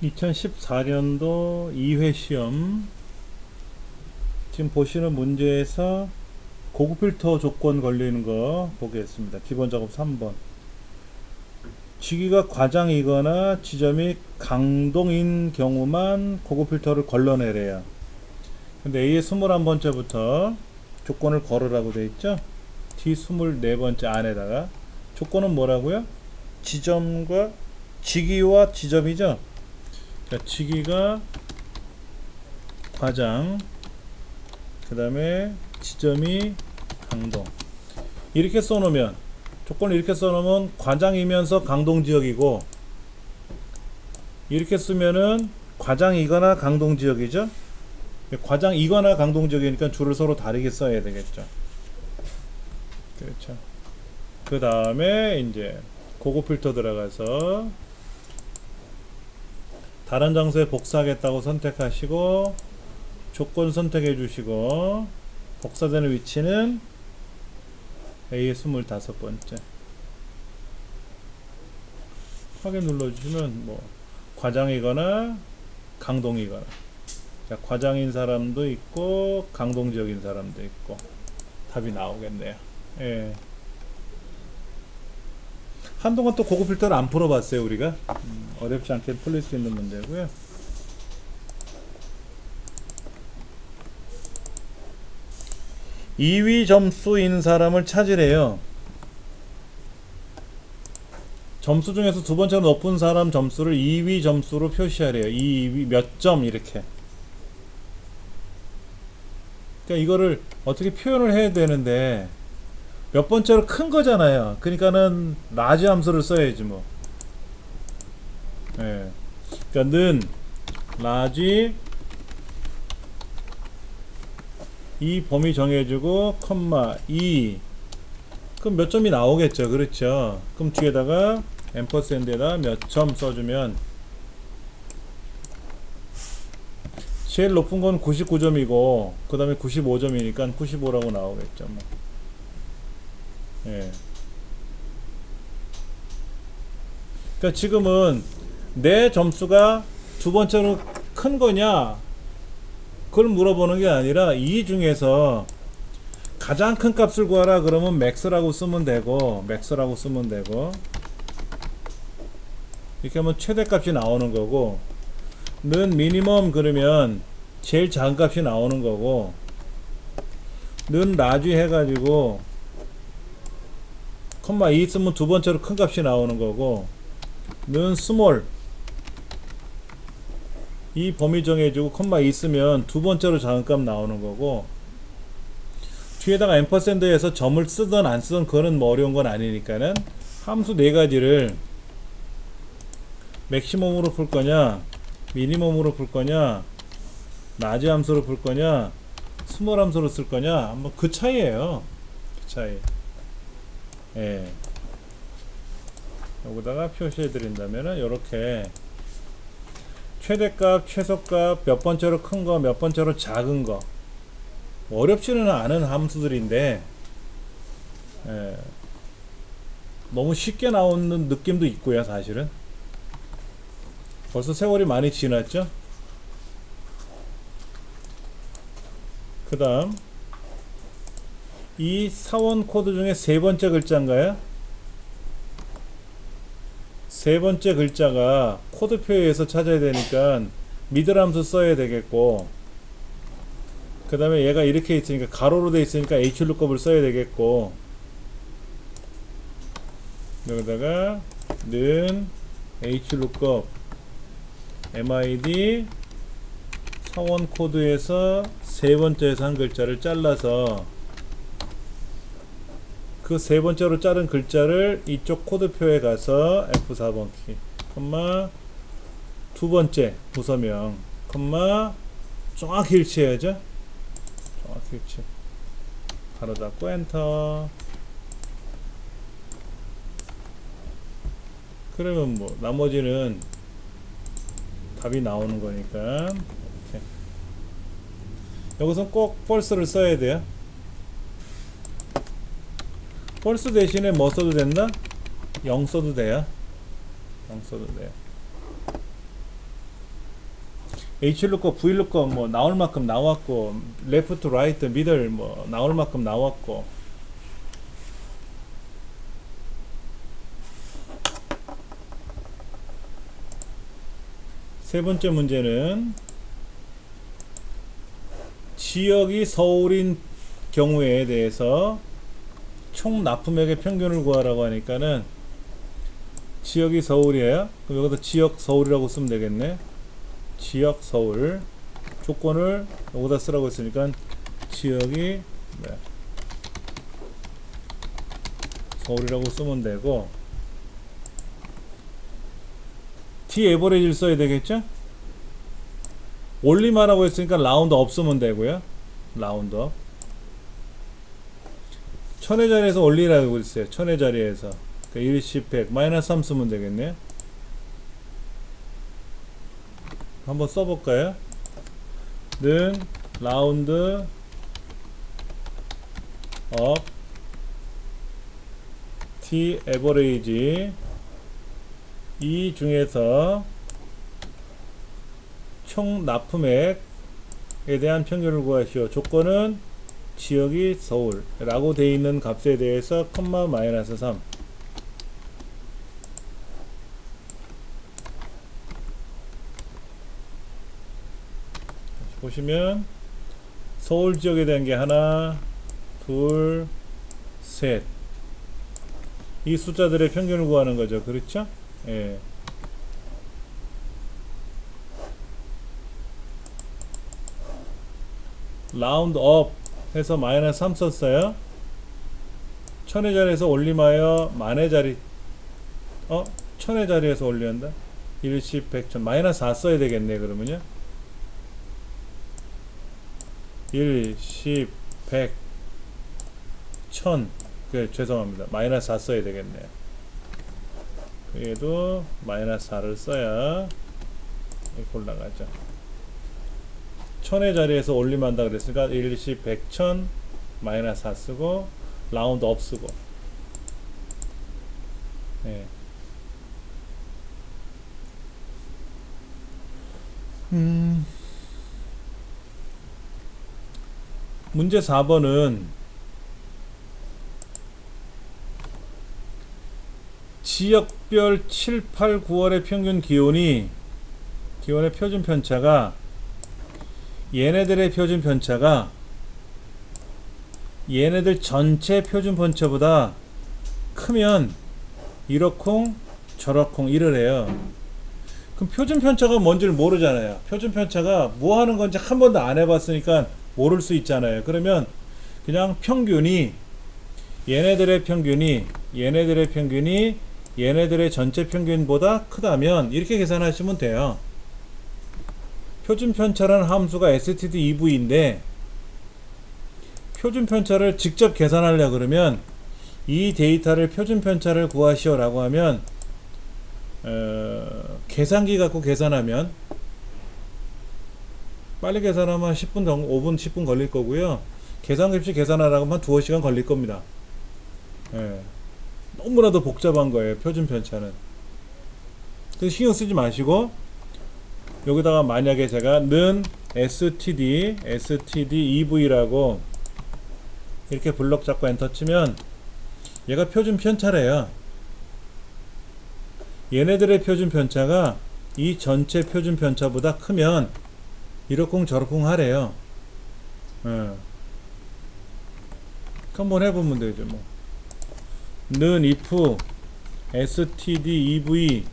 2014년도 2회 시험 지금 보시는 문제에서 고급 필터 조건 걸리는 거 보겠습니다. 기본 작업 3번. 지기가 과장이거나 지점이 강동인 경우만 고급 필터를 걸러내래요. 근데 A의 21번째부터 조건을 걸으라고 돼 있죠. D 24번째 안에다가 조건은 뭐라고요? 지점과 지기와 지점이죠. 자, 지기가 과장, 그 다음에 지점이 강동. 이렇게 써놓으면, 조건을 이렇게 써놓으면 과장이면서 강동지역이고, 이렇게 쓰면은 과장이거나 강동지역이죠. 과장이거나 강동지역이니까 줄을 서로 다르게 써야 되겠죠. 그렇죠. 그 다음에 이제 고급 필터 들어가서 다른 장소에 복사하겠다고 선택하시고 조건 선택해 주시고 복사되는 위치는 A의 25번째 확인 눌러주시면 뭐 과장이거나 강동이거나, 자, 과장인 사람도 있고 강동지역인 사람도 있고 답이 나오겠네요. 예. 한동안 또 고급 필터를 안 풀어봤어요 우리가. 어렵지 않게 풀릴 수 있는 문제고요. 2위 점수인 사람을 찾으래요. 점수 중에서 두 번째로 높은 사람 점수를 2위 점수로 표시하래요. 2위 몇 점 이렇게. 그러니까 이거를 어떻게 표현을 해야 되는데 몇 번째로 큰 거잖아요. 그러니까는 라지 함수를 써야지 뭐. 예. 그러니까 는 라지 이 범위 정해주고 컴마 2, 그럼 몇 점이 나오겠죠. 그렇죠. 그럼 뒤에다가 앰퍼샌드에다 몇 점 써주면 제일 높은 건 99점이고 그 다음에 95점이니까 95라고 나오겠죠. 뭐. 예. 그러니까 지금은 내 점수가 두 번째로 큰 거냐 그걸 물어보는 게 아니라 이 중에서 가장 큰 값을 구하라 그러면 맥스라고 쓰면 되고 이렇게 하면 최대값이 나오는 거고, 는 미니멈 그러면 제일 작은 값이 나오는 거고, 는 라지 해가지고 컴마 2 쓰면 두 번째로 큰 값이 나오는 거고, 는 스몰 이 범위 정해주고 컴마 2 쓰면 두 번째로 작은 값 나오는 거고, 뒤에다가 앰퍼샌드에서 점을 쓰든 안 쓰든 그거는 뭐 어려운 건 아니니까는 함수 네 가지를 맥시멈으로 풀 거냐 미니멈으로 풀 거냐 라지 함수로 풀 거냐 스몰 함수로 쓸 거냐 한번 그 차이에요. 그 차이. 예. 여기다가 표시해 드린다면은 요렇게 최대값 최소값 몇 번째로 큰 거 몇 번째로 작은 거 어렵지는 않은 함수들인데, 예, 너무 쉽게 나오는 느낌도 있고요. 사실은 벌써 세월이 많이 지났죠. 그 다음 이 사원 코드 중에 세 번째 글자인가요? 세 번째 글자가 코드표에서 찾아야 되니까 미들 함수 써야 되겠고, 그 다음에 얘가 이렇게 있으니까 가로로 돼 있으니까 hlookup 써야 되겠고, 여기다가 는 hlookup mid 사원 코드에서 세 번째에서 한 글자를 잘라서 그 세 번째로 자른 글자를 이쪽 코드표에 가서 F4번 키 콤마 두 번째 부서명 콤마 정확히 일치해야죠. 정확히 일치. 가로 닫고 엔터. 그러면 뭐 나머지는 답이 나오는 거니까. 이렇게. 여기서 꼭 false를 써야 돼요. false 대신에 뭐 써도 된다? 0 써도 돼요. 0 써도 돼요. Hlookup, Vlookup 뭐 나올 만큼 나왔고, 레프트, 라이트, 미들 뭐 나올 만큼 나왔고. 세 번째 문제는 지역이 서울인 경우에 대해서 총 납품액의 평균을 구하라고 하니까는 지역이 서울이에요. 그럼 여기서 지역 서울이라고 쓰면 되겠네. 지역 서울 조건을 여기다 쓰라고 했으니까 지역이 서울이라고 쓰면 되고, D 에버리지를 써야 되겠죠? 올리마라고 했으니까 라운드 업 쓰면 되고요. 라운드 업. 천의 자리에서 올리라고 했어요. 천의 자리에서. 그러니까 1, 10, 100 마이너스 3 쓰면 되겠네요. 한번 써볼까요? 는 라운드 업 T 에버리지 이 중에서 총 납품액에 대한 평균을 구하시오. 조건은 지역이 서울 라고 되어 있는 값에 대해서 컴마 마이너스 3. 보시면 서울 지역에 대한 게 하나, 둘, 셋. 이 숫자들의 평균을 구하는 거죠. 그렇죠? 예. 라운드 업 해서 마이너스 3 썼어요. 천의 자리에서 올림하여 만의 자리, 천의 자리에서 올린다. 1, 10, 100, 1000 마이너스 4 써야 되겠네. 그러면요 1, 10, 100, 1000. 죄송합니다. 마이너스 4 써야 되겠네요. 그래도 마이너스 4를 써야 이렇게 올라가죠. 1000의 자리에서 올림한다 그랬으니까 1, 10, 100, 1000 마이너스 4 쓰고 라운드 업 쓰고. 네. 문제 4번은 지역별 7, 8, 9월의 평균 기온의 표준 편차가 얘네들의 표준 편차가 얘네들 전체 표준 편차보다 크면 이러쿵 저러쿵 이러래요. 그럼 표준 편차가 뭔지를 모르잖아요. 표준 편차가 뭐 하는 건지 한 번도 안 해봤으니까 모를 수 있잖아요. 그러면 그냥 평균이 얘네들의 전체 평균보다 크다면 이렇게 계산하시면 돼요. 표준 편차라는 함수가 std2v인데 표준 편차를 직접 계산하려 그러면 이 데이터를 표준 편차를 구하시오 라고 하면 계산기 갖고 계산하면 빨리 계산하면 10분 정도, 5분 10분 걸릴 거고요. 계산기 없이 계산하라고 하면 2-5시간 걸릴 겁니다. 너무나도 복잡한 거예요. 표준 편차는. 그래서 신경 쓰지 마시고 여기다가 만약에 제가 는 std2v라고 이렇게 블럭 잡고 엔터 치면 얘가 표준 편차래요. 얘네들의 표준 편차가 이 전체 표준 편차보다 크면 이러쿵 저러쿵 하래요. 한번 해보면 되죠. 뭐. 는 if std2v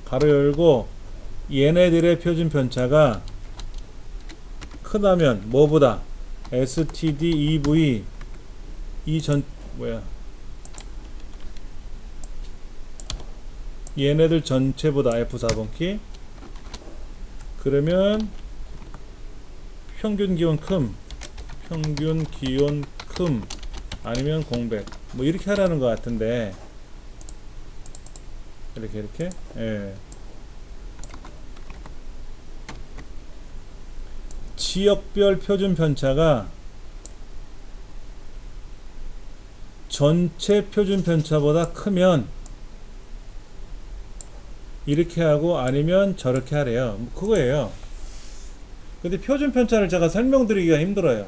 가로 열고 얘네들의 표준 편차가 크다면 뭐보다 std2v 얘네들 전체보다 F4번 키. 그러면 평균 기온 큼 아니면 공백 뭐 이렇게 하라는 것 같은데 이렇게 예. 지역별 표준 편차가 전체 표준 편차보다 크면 이렇게 하고 아니면 저렇게 하래요. 그거예요. 근데 표준 편차를 제가 설명드리기가 힘들어요.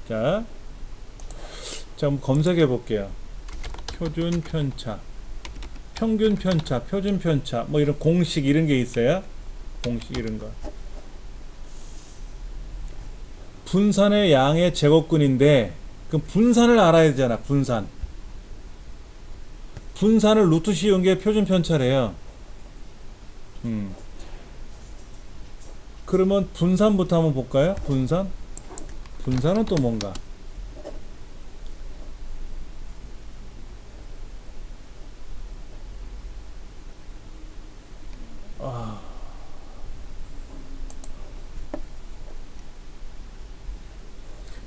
자, 한번 검색해 볼게요. 표준 편차, 평균 편차, 표준 편차, 뭐 이런 공식 이런 게 있어요. 공식 이런 거. 분산의 양의 제곱근인데, 그럼 분산을 알아야 되잖아. 분산을 루트 씌운 게 표준 편차래요. 그러면 분산부터 한번 볼까요? 분산은 또 뭔가?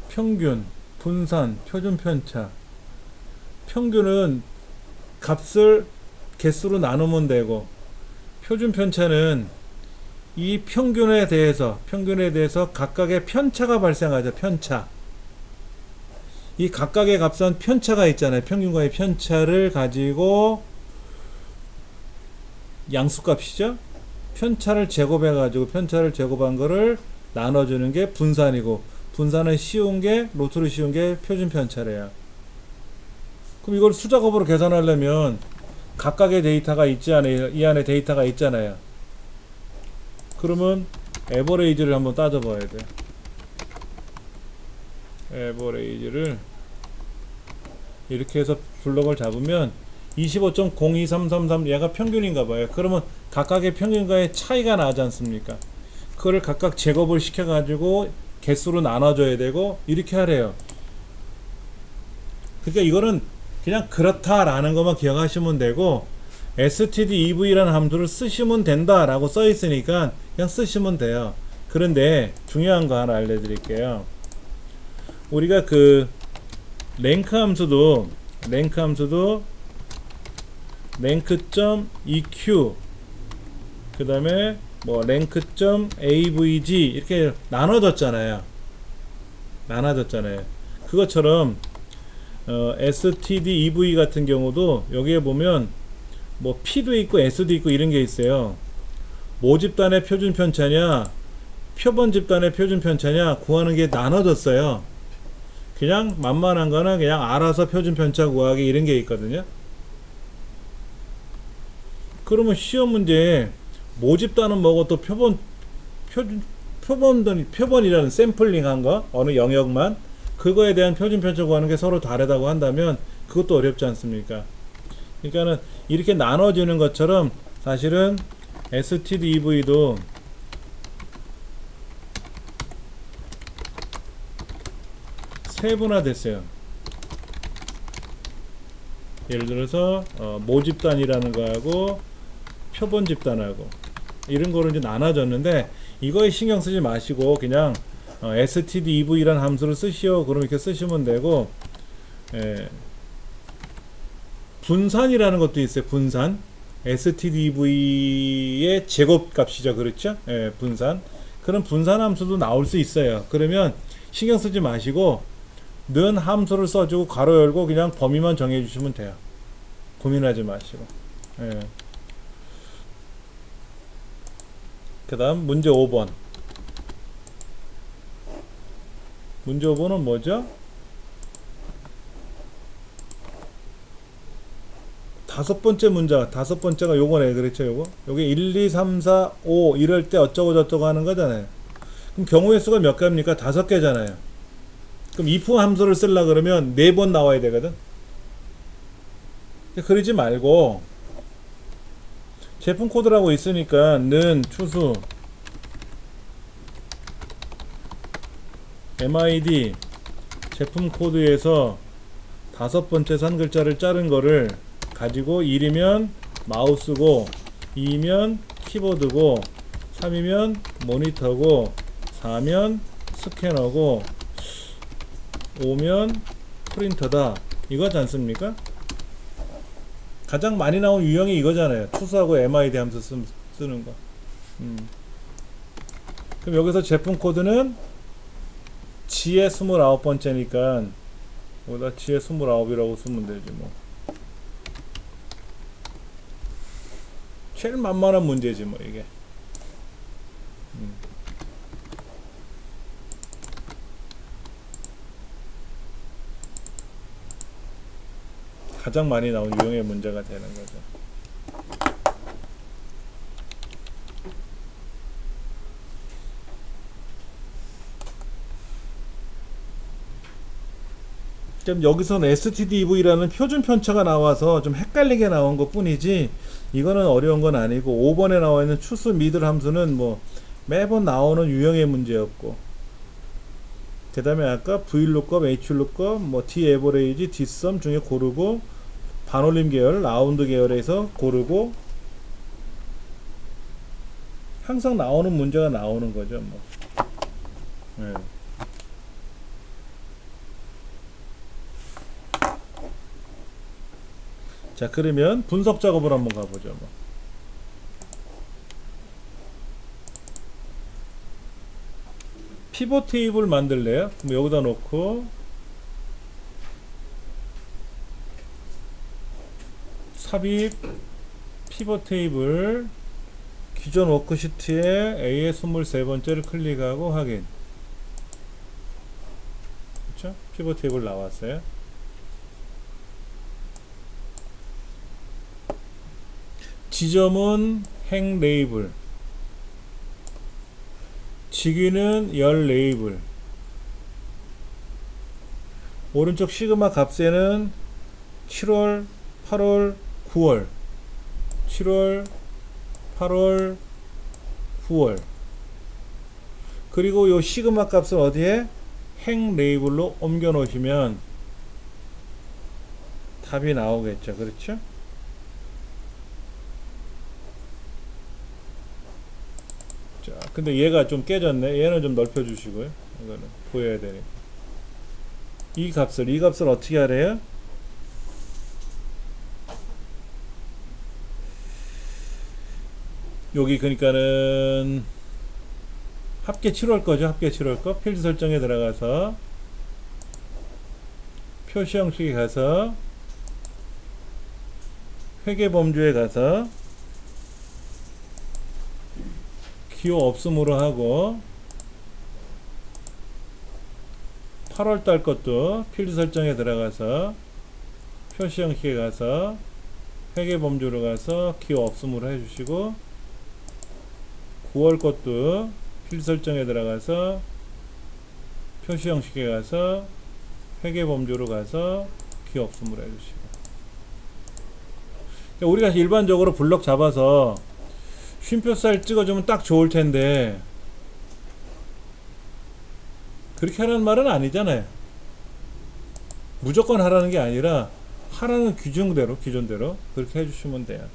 평균, 분산, 표준 편차. 평균은 값을 개수로 나누면 되고, 표준 편차는 이 평균에 대해서 각각의 편차가 발생하죠. 편차. 이 각각의 값은 편차가 있잖아요. 평균과의 편차를 가지고 양수값이죠. 편차를 제곱해가지고 편차를 제곱한 거를 나눠주는 게 분산이고, 분산은 쉬운 게, 로트로 쉬운 게 표준 편차래요. 그럼 이걸 수작업으로 계산하려면 각각의 데이터가 있지 않아요? 이 안에 데이터가 있잖아요. 그러면 에버레이지를 한번 따져봐야 돼. 에버레이지를 이렇게 해서 블록을 잡으면 25.02333 얘가 평균인가 봐요. 그러면 각각의 평균과의 차이가 나지 않습니까? 그거를 각각 제곱을 시켜 가지고 개수로 나눠줘야 되고 이렇게 하래요. 그러니까 이거는 그냥 그렇다라는 것만 기억하시면 되고, stdev라는 함수를 쓰시면 된다라고 써 있으니까 그냥 쓰시면 돼요. 그런데 중요한 거 하나 알려드릴게요. 우리가 그 랭크 함수도 랭크.eq 그 다음에 뭐 랭크.avg 이렇게 나눠졌잖아요. 그것처럼 stdev 같은 경우도 여기에 보면 뭐 p도 있고 s도 있고 이런 게 있어요. 모집단의 표준 편차냐 표본 집단의 표준 편차냐 구하는 게 나눠졌어요. 그냥 만만한 거는 그냥 알아서 표준 편차 구하기 이런 게 있거든요. 그러면 시험 문제에 모집단은 뭐고 또 표본이라는 샘플링 한 거 어느 영역만 그거에 대한 표준 편차 구하는 게 서로 다르다고 한다면 그것도 어렵지 않습니까? 그러니까는 이렇게 나눠지는 것처럼 사실은 stdev도 세분화됐어요. 예를 들어서 모집단이라는 거하고 표본 집단하고 이런 거로 이제 나눠졌는데, 이거에 신경 쓰지 마시고 그냥 stdev라는 함수를 쓰시오. 그럼 이렇게 쓰시면 되고, 분산이라는 것도 있어요. 분산 stdv의 제곱값이죠. 그렇죠? 분산. 그런 분산 함수도 나올 수 있어요. 그러면 신경 쓰지 마시고 는 함수를 써주고 가로 열고 그냥 범위만 정해주시면 돼요. 고민하지 마시고. 그 다음 문제 5번. 문제 5번은 뭐죠? 다섯 번째 요거네. 그렇죠? 요게 1, 2, 3, 4, 5 이럴 때 어쩌고 저쩌고 하는 거잖아요. 그럼 경우의 수가 몇 개입니까? 5개잖아요. 그럼 if 함수를 쓰려고 그러면 4번 나와야 되거든. 그러지 말고 제품 코드라고 있으니까 는 추수 MID 제품 코드에서 5번째 산 글자를 자른 거를 가지고 1이면 마우스고 2면 키보드고 3이면 모니터고 4면 스캐너고 5면 프린터다 이거지 않습니까? 가장 많이 나온 유형이 이거잖아요. 추수하고 MID 함수 쓰는 거. 그럼 여기서 제품 코드는 G의 29번째니까 여기다 G의 29이라고 쓰면 되지 뭐. 제일 만만한 문제지 뭐 이게. 가장 많이 나온 유형의 문제가 되는 거죠. 좀 여기서는 stdv라는 표준 편차가 나와서 좀 헷갈리게 나온 것 뿐이지 이거는 어려운 건 아니고 5번에 나와 있는 추수 미들 함수는 뭐 매번 나오는 유형의 문제였고 그 다음에 아까 vlookup, hlookup, 뭐 daverage, dsum 중에 고르고 반올림 계열, 라운드 계열에서 고르고 항상 나오는 문제가 나오는 거죠. 뭐. 네. 자, 그러면 분석 작업을 한번 가보죠. 뭐. 피벗 테이블 만들래요? 그럼 여기다 놓고 삽입 피벗 테이블 기존 워크시트에 AS 23번째를 클릭하고 확인. 그렇죠? 피벗 테이블 나왔어요. 지점은 행 레이블, 직위는 열 레이블, 오른쪽 시그마 값에는 7월, 8월, 9월, 7월, 8월, 9월, 그리고 요 시그마 값을 어디에? 행 레이블로 옮겨 놓으시면 답이 나오겠죠. 그렇죠? 자, 근데 얘가 좀 깨졌네. 얘는 좀 넓혀 주시고요. 이거는 보여야 되니까. 이 값을 어떻게 하래요? 여기 그러니까는 합계 7월 거죠. 합계 7월 거. 필드 설정에 들어가서 표시 형식에 가서 회계 범주에 가서 기호 없음으로 하고 8월달 것도 필드 설정에 들어가서 표시 형식에 가서 회계 범주로 가서 기호 없음으로 해주시고 9월 것도 필드 설정에 들어가서 표시 형식에 가서 회계 범주로 가서 기호 없음으로 해주시고 우리가 일반적으로 블럭 잡아서 쉼표 쌀 찍어주면 딱 좋을 텐데 그렇게 하라는 말은 아니잖아요. 무조건 하라는 게 아니라 하라는 규정대로 기존대로 그렇게 해주시면 돼요.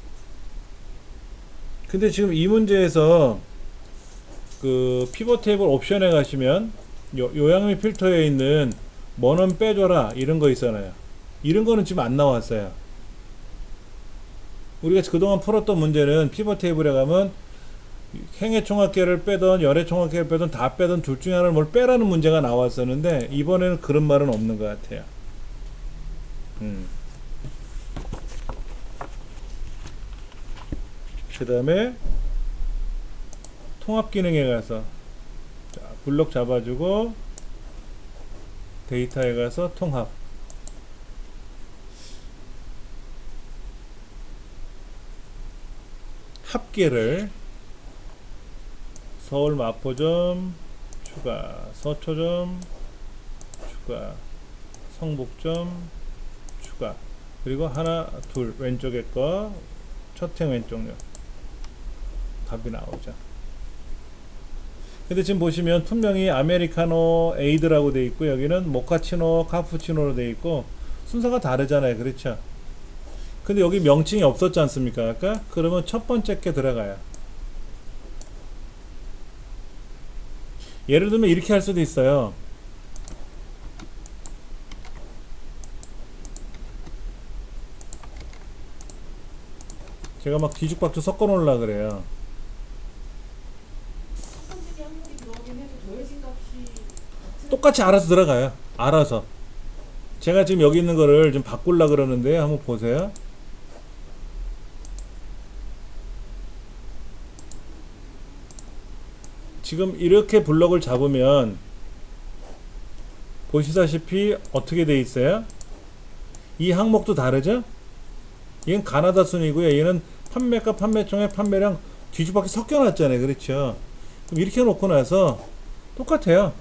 근데 지금 이 문제에서 그 피벗 테이블 옵션에 가시면 요양미 필터에 있는 뭐는 빼줘라 이런 거 있잖아요. 이런 거는 지금 안 나왔어요. 우리가 그동안 풀었던 문제는 피벗 테이블에 가면 행의 총합계를 빼던 열의 총합계를 빼던 다 빼던 둘 중에 하나를 뭘 빼라는 문제가 나왔었는데 이번에는 그런 말은 없는 것 같아요. 그 다음에 통합 기능에 가서 자, 블록 잡아주고 데이터에 가서 통합 합계를 서울 마포점 추가, 서초점 추가, 성북점 추가, 그리고 하나 둘 왼쪽에 거 첫행 왼쪽요 답이 나오죠. 근데 지금 보시면 분명히 아메리카노 에이드라고 되어 있고 여기는 모카치노 카푸치노로 되어 있고 순서가 다르잖아요. 그렇죠? 근데 여기 명칭이 없었지 않습니까? 아까? 그러면 첫 번째 게 들어가요. 예를 들면 이렇게 할 수도 있어요. 제가 막 뒤죽박죽 섞어 놓으려고 그래요. 똑같이 알아서 들어가요. 알아서. 제가 지금 여기 있는 거를 좀 바꾸려고 그러는데 한번 보세요. 지금 이렇게 블럭을 잡으면 보시다시피 어떻게 돼 있어요? 이 항목도 다르죠? 얘는 가나다 순이고요. 얘는 판매가 판매총액 판매량 뒤집박이 섞여놨잖아요. 그렇죠? 그럼 이렇게 놓고 나서 똑같아요.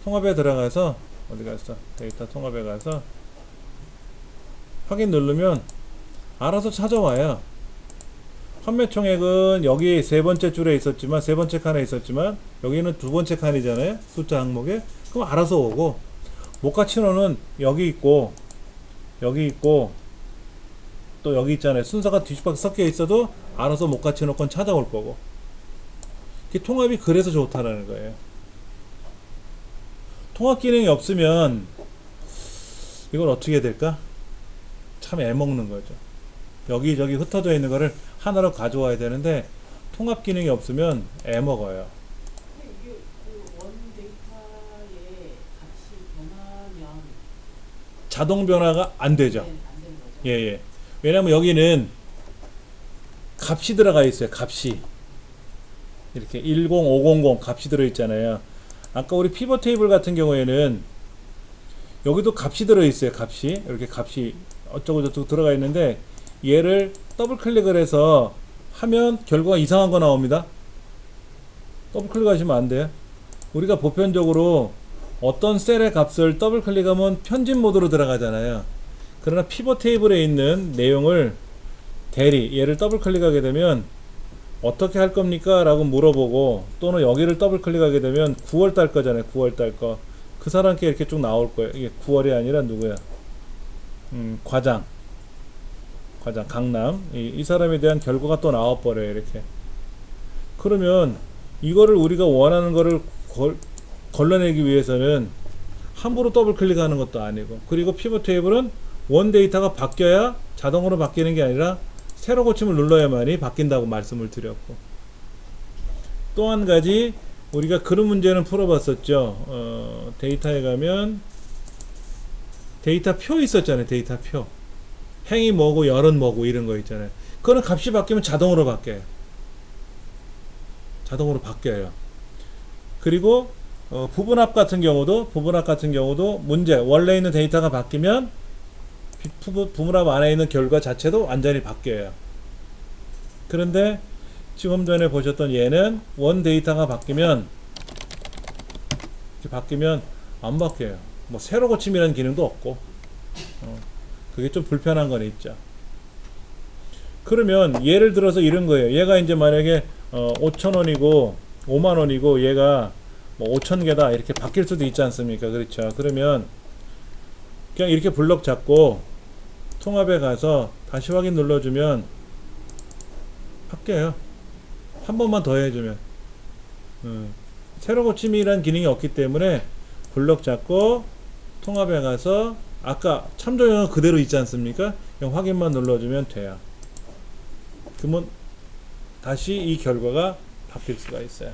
통합에 들어가서 어디 갔어? 데이터 통합에 가서 확인 누르면 알아서 찾아와요. 판매총액은 여기 세 번째 줄에 있었지만 세 번째 칸에 있었지만 여기는 두 번째 칸이잖아요. 숫자 항목에. 그럼 알아서 오고 모카치노는 여기 있고 또 여기 있잖아요. 순서가 뒤집박이 섞여 있어도 알아서 모카치노 건 찾아올 거고. 통합이 그래서 좋다라는 거예요. 통합 기능이 없으면 이걸 어떻게 해야 될까? 참 애먹는 거죠. 여기저기 흩어져 있는 거를 하나로 가져와야 되는데 통합 기능이 없으면 애먹어요. 이게 원 데이터의 값이 변하면 자동 변화가 안 되죠. 안 되는 거죠. 예. 왜냐면 여기는 값이 들어가 있어요. 값이 이렇게 10500 값이 들어 있잖아요. 아까 우리 피벗 테이블 같은 경우에는 여기도 값이 들어 있어요. 값이 이렇게 값이 어쩌고 저쩌고 들어가 있는데 얘를 더블 클릭을 해서 하면 결과가 이상한 거 나옵니다. 더블 클릭하시면 안 돼요. 우리가 보편적으로 어떤 셀의 값을 더블 클릭하면 편집 모드로 들어가잖아요. 그러나 피벗 테이블에 있는 내용을 얘를 더블 클릭하게 되면 어떻게 할 겁니까? 라고 물어보고 또는 여기를 더블 클릭하게 되면 9월달 거잖아요. 9월달 거. 그 사람께 이렇게 쭉 나올 거예요. 이게 9월이 아니라 누구야? 과장 강남 이 사람에 대한 결과가 또 나와버려요. 이렇게. 그러면 이거를 우리가 원하는 거를 걸러내기 위해서는 함부로 더블 클릭하는 것도 아니고, 그리고 피벗 테이블은 원 데이터가 바뀌어야 자동으로 바뀌는 게 아니라 새로 고침을 눌러야만이 바뀐다고 말씀을 드렸고, 또 한 가지 우리가 그런 문제는 풀어봤었죠. 데이터에 가면 데이터 표 있었잖아요. 데이터 표. 행이 뭐고 열은 뭐고 이런 거 있잖아요. 그거는 값이 바뀌면 자동으로 바뀌어요. 자동으로 바뀌어요. 그리고 부분합 같은 경우도 문제, 원래 있는 데이터가 바뀌면 부분합 안에 있는 결과 자체도 완전히 바뀌어요. 그런데 지금 전에 보셨던 얘는 원 데이터가 바뀌면 안 바뀌어요. 뭐 새로 고침이라는 기능도 없고, 그게 좀 불편한 건 있죠. 그러면 예를 들어서 이런 거예요. 얘가 이제 만약에 5,000원이고 5만원이고 얘가 뭐 5,000개다 이렇게 바뀔 수도 있지 않습니까? 그렇죠. 그러면 그냥 이렇게 블럭 잡고 통합에 가서 다시 확인 눌러주면 바뀌어요. 한 번만 더 해주면. 새로 고침이란 기능이 없기 때문에 블럭 잡고 통합에 가서 아까 참조형은 그대로 있지 않습니까? 그냥 확인만 눌러주면 돼요. 그러면 다시 이 결과가 바뀔 수가 있어요.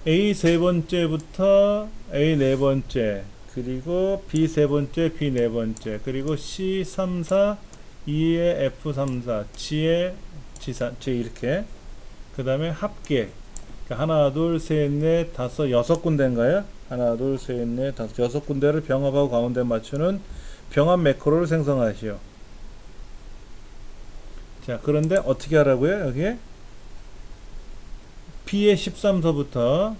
A 세 번째부터 A 네 번째, 그리고 B 세 번째, B 네 번째, 그리고 C 3, 4, E에 F 3, 4, G에 G 이렇게. 그 다음에 합계. 하나, 둘, 셋, 넷, 다섯, 여섯 군데인가요? 하나, 둘, 셋, 넷, 다섯, 여섯 군데를 병합하고 가운데 맞추는 병합 매크로를 생성하시오. 자, 그런데 어떻게 하라고요? 여기에 B의 13서부터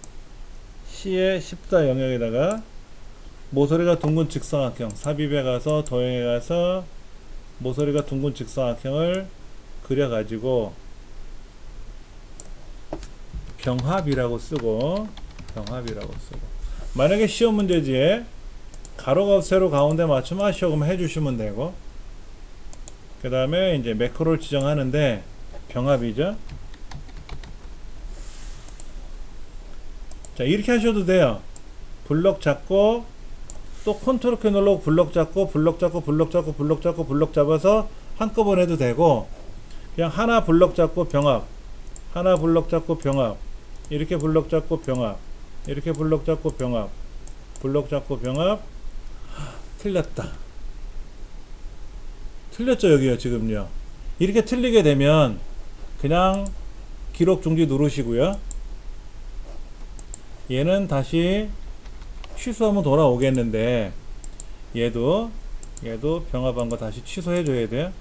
C의 14 영역에다가 모서리가 둥근 직사각형, 삽입에 가서 도형에 가서 모서리가 둥근 직사각형을 그려가지고 병합이라고 쓰고, 만약에 시험 문제지에 가로가 세로 가운데 맞추면 아쉬워 그러면 해주시면 되고, 그 다음에 이제 매크로를 지정하는데 병합이죠. 자, 이렇게 하셔도 돼요. 블럭 잡고 또 컨트롤 키 누르고 블럭 잡고 블럭 잡아서 한꺼번에 해도 되고, 그냥 하나 블럭 잡고 병합, 하나 블럭 잡고 병합, 이렇게 블럭 잡고 병합, 이렇게 블럭 잡고 병합, 블럭 잡고 병합. 틀렸다. 틀렸죠 여기요 지금요. 이렇게 틀리게 되면 그냥 기록 중지 누르시고요. 얘는 다시 취소하면 돌아오겠는데 얘도 병합한 거 다시 취소해 줘야 돼요.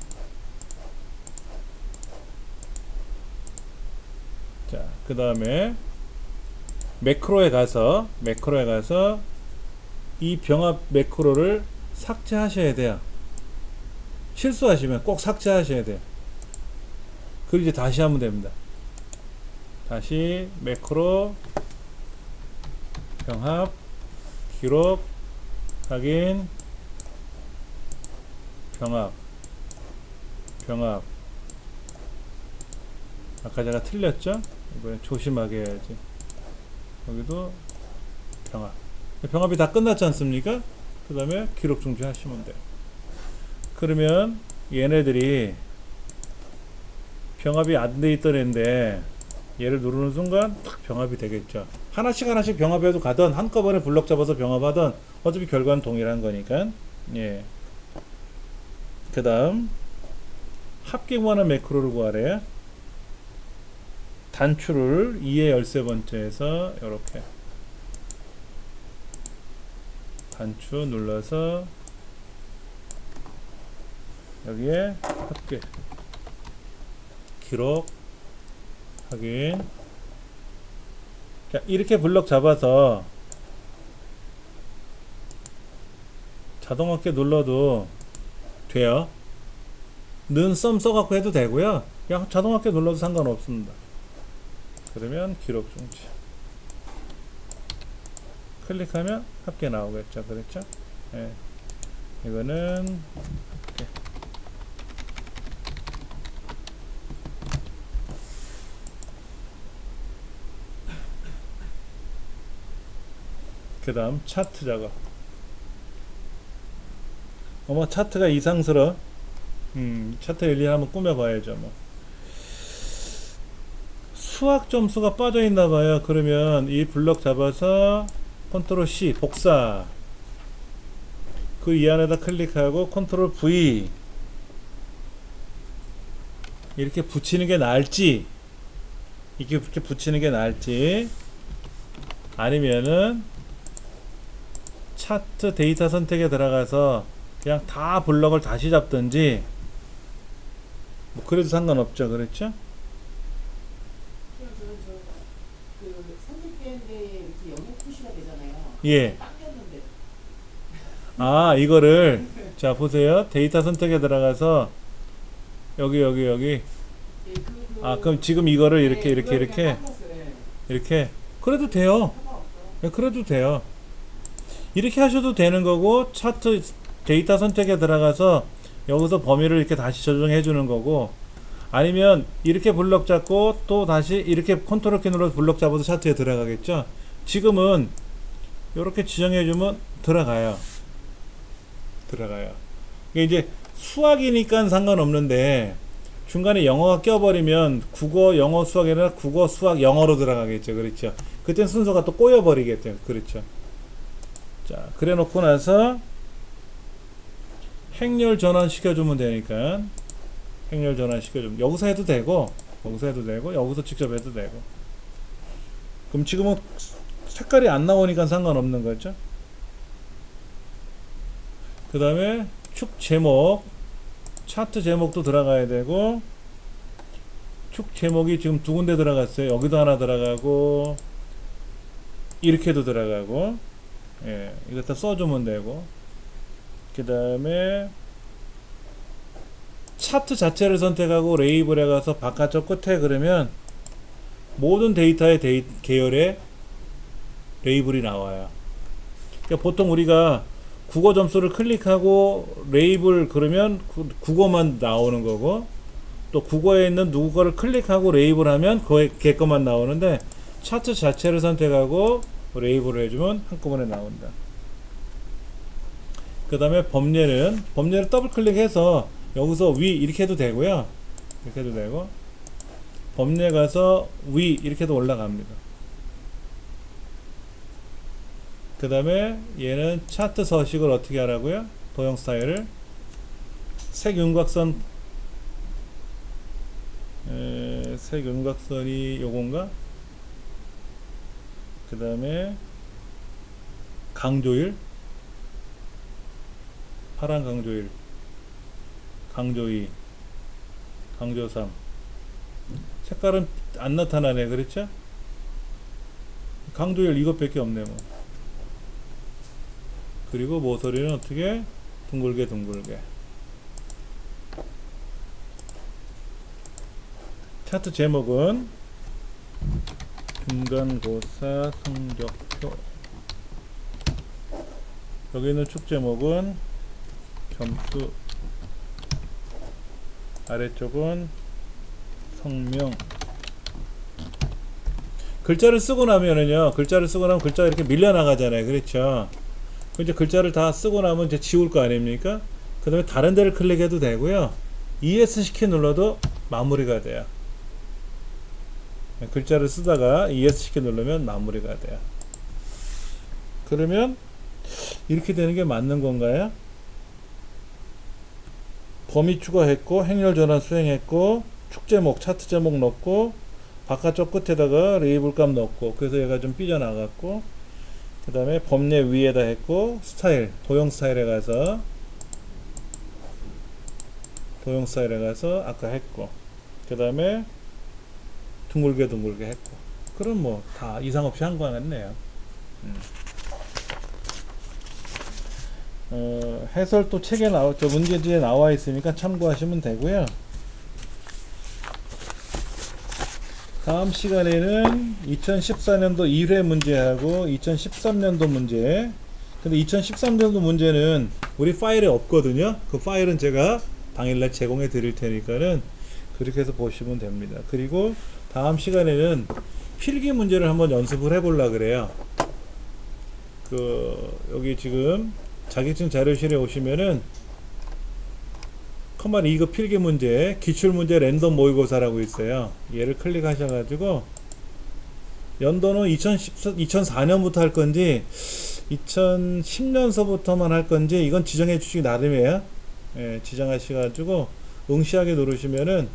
자, 그 다음에 매크로에 가서 이 병합 매크로를 삭제하셔야 돼요. 실수하시면 꼭 삭제하셔야 돼요. 그리고 이제 다시 하면 됩니다. 다시 매크로 병합 기록 확인 병합 아까 제가 틀렸죠? 이번엔 조심하게 해야지. 여기도 병합이 다 끝났지 않습니까? 그 다음에 기록 중지 하시면 돼요. 그러면 얘네들이 병합이 안 돼 있던 애인데 얘를 누르는 순간 탁 병합이 되겠죠. 하나씩 병합해도 가든 한꺼번에 블럭 잡아서 병합하든 어차피 결과는 동일한 거니까. 예. 그 다음 합계구하는 매크로를 구하래요. 단추를 2의 13번째에서 이렇게 단추 눌러서 여기에 합계 기록 확인. 자, 이렇게 블럭 잡아서 자동 합계 눌러도 돼요. 는 썸 써갖고 해도 되고요. 그냥 자동 합계 눌러도 상관없습니다. 그러면 기록 중지 클릭하면 합계 나오겠죠. 그랬죠? 예. 이거는 합계. 그 다음 차트 작업. 어머 차트가 이상스러워. 차트 일일이 한번 꾸며봐야죠. 뭐. 수학 점수가 빠져 있나봐요. 그러면 이 블럭 잡아서 컨트롤 C 복사, 그 이 안에다 클릭하고 컨트롤 V 이렇게 붙이는 게 나을지, 이렇게 붙이는 게 나을지, 아니면은 차트 데이터 선택에 들어가서 그냥 다 블럭을 다시 잡든지 뭐 그래도 상관없죠. 그렇죠? 그 선택되는데 이렇게 영역 표시가 되잖아요. 예. 당겼는데. 아, 이거를 자 보세요. 데이터 선택에 들어가서 여기 예, 아, 그럼 지금 이거를 이렇게 당겼어요. 이렇게 그래도 돼요. 상관없어요. 예, 그래도 돼요. 이렇게 하셔도 되는 거고, 차트 데이터 선택에 들어가서 여기서 범위를 이렇게 다시 조정해 주는 거고, 아니면 이렇게 블럭 잡고 또 다시 이렇게 컨트롤 키 눌러서 블럭 잡아서 차트에 들어가겠죠. 지금은 이렇게 지정해 주면 들어가요. 이게 이제 수학이니까 상관없는데 중간에 영어가 껴버리면 국어, 영어, 수학이 아니라 국어, 수학, 영어로 들어가겠죠. 그렇죠. 그땐 순서가 또 꼬여버리겠죠. 그렇죠. 자, 그래 놓고 나서 행렬 전환 시켜주면 되니까 행렬 전환 시켜주면 여기서 해도 되고 여기서 직접 해도 되고. 그럼 지금은 색깔이 안 나오니까 상관없는 거죠. 그 다음에 축 제목, 차트 제목도 들어가야 되고, 축 제목이 지금 두 군데 들어갔어요. 여기도 하나 들어가고 이렇게도 들어가고. 예, 이거 다 써주면 되고. 그 다음에 차트 자체를 선택하고 레이블에 가서 바깥쪽 끝에 그러면 모든 데이터의 계열에 레이블이 나와요. 그러니까 보통 우리가 국어 점수를 클릭하고 레이블 그러면 국어만 나오는 거고, 또 국어에 있는 누구 거를 클릭하고 레이블 하면 걔 것만 나오는데, 차트 자체를 선택하고 레이블을 해주면 한꺼번에 나온다. 그 다음에 범례를 더블 클릭해서 여기서 위 이렇게 해도 되고요. 이렇게 해도 되고, 범례 가서 위 이렇게 해도 올라갑니다. 그 다음에 얘는 차트 서식을 어떻게 하라고요? 도형 스타일을 색윤곽선, 색윤곽선이 요건가? 그 다음에 강조일, 파란 강조일, 강조2, 강조3. 색깔은 안 나타나네. 그렇죠? 강조일 이것밖에 없네 뭐. 그리고 모서리는 어떻게 둥글게 둥글게. 차트 제목은 중간고사 성적표. 여기 있는 축 제목은 점수, 아래쪽은 성명. 글자를 쓰고 나면은요, 글자를 쓰고 나면 글자가 이렇게 밀려나가잖아요. 그렇죠? 이제 글자를 다 쓰고 나면 이제 지울 거 아닙니까? 그 다음에 다른 데를 클릭해도 되고요. ESC 키 눌러도 마무리가 돼요. 글자를 쓰다가 ESC 키 누르면 마무리가 돼요. 그러면 이렇게 되는 게 맞는 건가요? 범위 추가했고, 행렬 전환 수행했고, 축 제목, 차트 제목 넣고, 바깥쪽 끝에다가 레이블 값 넣고, 그래서 얘가 좀 삐져나갔고, 그 다음에 범례 위에다 했고, 스타일, 도형 스타일에 가서 아까 했고, 그 다음에 둥글게 했고. 그럼 뭐 다 이상 없이 한 거 같네요. 해설 또 책에 문제지에 나와 있으니까 참고하시면 되고요. 다음 시간에는 2014년도 1회 문제하고 2013년도 문제. 근데 2013년도 문제는 우리 파일에 없거든요. 그 파일은 제가 당일날 제공해 드릴 테니까는 그렇게 해서 보시면 됩니다. 그리고 다음 시간에는 필기 문제를 한번 연습을 해보려고 그래요. 여기 지금 자격증 자료실에 오시면은 커만 2급 필기 문제, 기출문제 랜덤 모의고사라고 있어요. 얘를 클릭하셔가지고 연도는 2004년부터 할 건지 2010년서부터만 할 건지 이건 지정해 주시기 나름이에요. 예, 지정하셔가지고 응시하게 누르시면은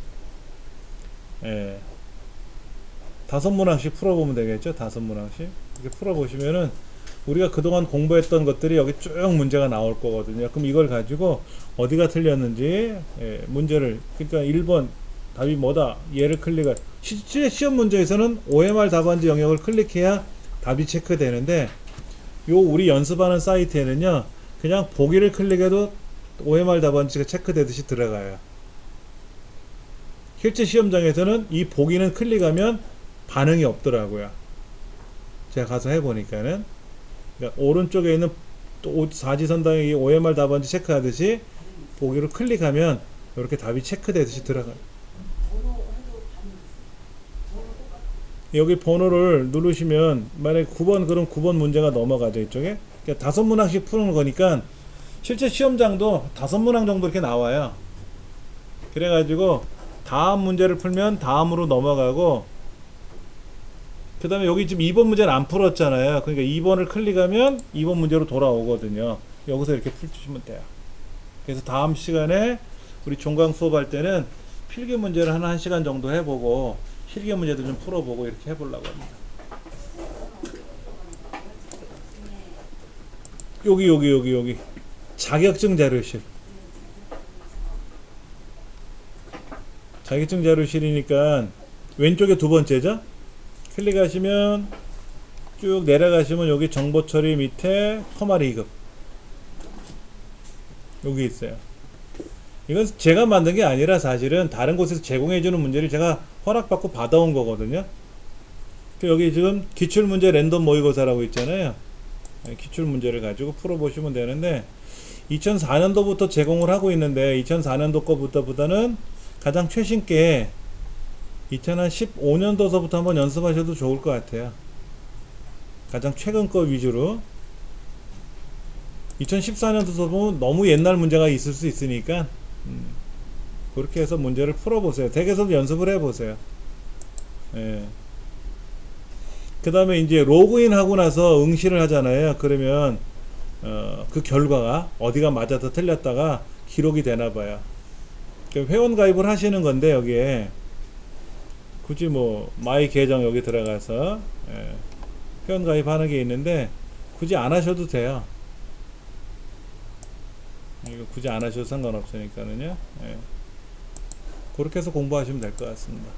5문항씩 풀어보면 되겠죠. 5문항씩 이렇게 풀어보시면은 우리가 그동안 공부했던 것들이 여기 쭉 문제가 나올 거거든요. 그럼 이걸 가지고 어디가 틀렸는지 문제를, 그러니까 1번 답이 뭐다, 얘를 클릭할, 실제 시험 문제에서는 OMR 답안지 영역을 클릭해야 답이 체크되는데, 요 우리 연습하는 사이트에는요 그냥 보기를 클릭해도 OMR 답안지가 체크되듯이 들어가요. 실제 시험장에서는 이 보기는 클릭하면 반응이 없더라고요. 제가 가서 해보니까는. 그러니까 오른쪽에 있는 사지선상에 OMR 답안지 체크하듯이 보기로 클릭하면 이렇게 답이 체크되듯이 들어가요. 여기 번호를 누르시면 만약에 9번, 그럼 9번 문제가 넘어가죠. 이쪽에. 그러니까 5문항씩 푸는 거니까 실제 시험장도 5문항 정도 이렇게 나와요. 그래가지고 다음 문제를 풀면 다음으로 넘어가고, 그 다음에 여기 지금 2번 문제는 안 풀었잖아요. 그러니까 2번을 클릭하면 2번 문제로 돌아오거든요. 여기서 이렇게 풀주시면 돼요. 그래서 다음 시간에 우리 종강 수업할 때는 필기 문제를 한 1시간 정도 해보고 실기 문제도 좀 풀어보고 이렇게 해보려고 합니다. 여기 자격증 자료실. 자격증 자료실이니까 왼쪽에 2번째죠. 클릭하시면 쭉 내려가시면 여기 정보 처리 밑에 커마 2급 여기 있어요. 이건 제가 만든 게 아니라 사실은 다른 곳에서 제공해주는 문제를 제가 허락받고 받아온 거거든요. 여기 지금 기출문제 랜덤 모의고사라고 있잖아요. 기출 문제를 가지고 풀어보시면 되는데 2004년도부터 제공을 하고 있는데 2004년도 거보다는 가장 최신 게 2015년도서부터 한번 연습하셔도 좋을 것 같아요. 가장 최근 거 위주로. 2014년도서 보면 너무 옛날 문제가 있을 수 있으니까 그렇게 해서 문제를 풀어보세요. 댁에서도 연습을 해보세요. 그 다음에 이제 로그인 하고 나서 응시를 하잖아요. 그러면 그 결과가 어디가 맞아서 틀렸다가 기록이 되나봐요. 회원 가입을 하시는 건데 여기에 굳이 뭐 마이 계정 여기 들어가서 회원 가입하는 게 있는데 굳이 안 하셔도 돼요. 이거 굳이 안 하셔도 상관없으니까는요. 예. 그렇게 해서 공부하시면 될 것 같습니다.